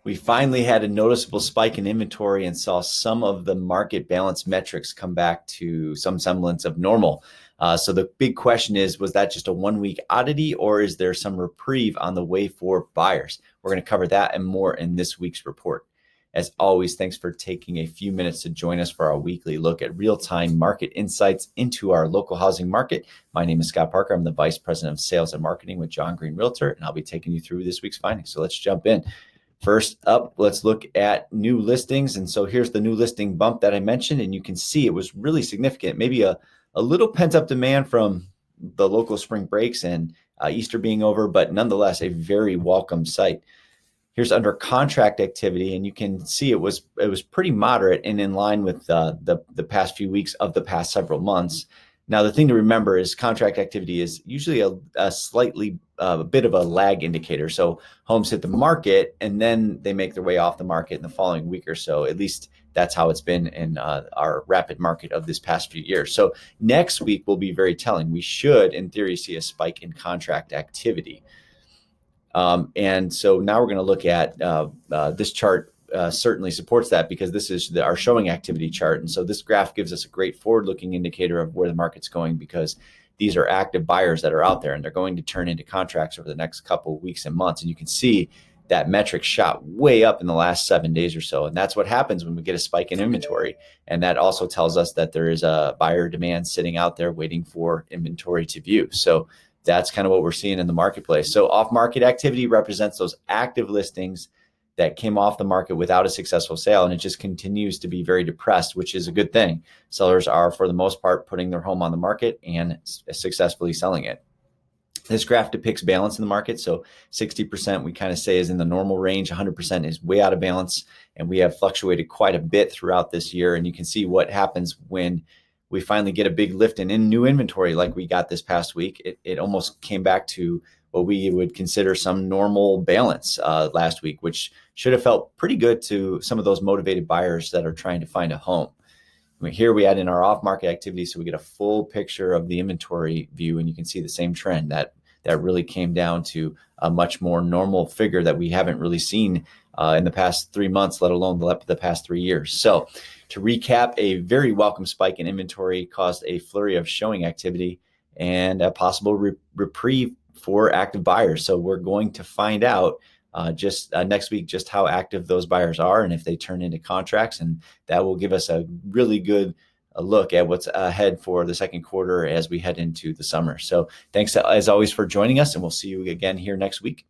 We finally had a noticeable spike in inventory and saw some of the market balance metrics come back to some semblance of normal. So the big question is, was that just a 1 week oddity, or is there some reprieve on the way for buyers? We're going to cover that and more in this week's report. As always, thanks for taking a few minutes to join us for our weekly look at real-time market insights into our local housing market. My name is Scott Parker. I'm the Vice President of Sales and Marketing with John Green Realtor, and I'll be taking you through this week's findings. So let's jump in. First up, let's look at new listings. And so here's the new listing bump that I mentioned, and you can see it was really significant. Maybe a little pent up demand from the local spring breaks and Easter being over, but nonetheless, a very welcome sight. Here's under contract activity, and you can see it was pretty moderate and in line with the past few weeks of the past several months. Now, the thing to remember is contract activity is usually a slightly a bit of a lag indicator. So homes hit the market and then they make their way off the market in the following week or so. At least that's how it's been in our rapid market of this past few years. So next week will be very telling. We should, in theory, see a spike in contract activity. And so now we're going to look at this chart. Certainly supports that because this is our showing activity chart. And so this graph gives us a great forward-looking indicator of where the market's going, because these are active buyers that are out there and they're going to turn into contracts over the next couple of weeks and months. And you can see that metric shot way up in the last 7 days or so. And that's what happens when we get a spike in inventory. And that also tells us that there is a buyer demand sitting out there waiting for inventory to view. So that's kind of what we're seeing in the marketplace. So off-market activity represents those active listings that came off the market without a successful sale, and it just continues to be very depressed, which is a good thing. Sellers are, for the most part, putting their home on the market and successfully selling it. This graph depicts balance in the market. So 60% we kind of say is in the normal range, 100% is way out of balance, and we have fluctuated quite a bit throughout this year. And you can see what happens when we finally get a big lift in new inventory like we got this past week. It almost came back to what we would consider some normal balance last week, which should have felt pretty good to some of those motivated buyers that are trying to find a home. Here we add in our off-market activity, so we get a full picture of the inventory view, and you can see the same trend that really came down to a much more normal figure that we haven't really seen in the past 3 months, let alone the past 3 years. So to recap, a very welcome spike in inventory caused a flurry of showing activity and a possible reprieve for active buyers. So we're going to find out just next week just how active those buyers are and if they turn into contracts, and that will give us a really good look at what's ahead for the second quarter as we head into the summer. So thanks as always for joining us, and we'll see you again here next week.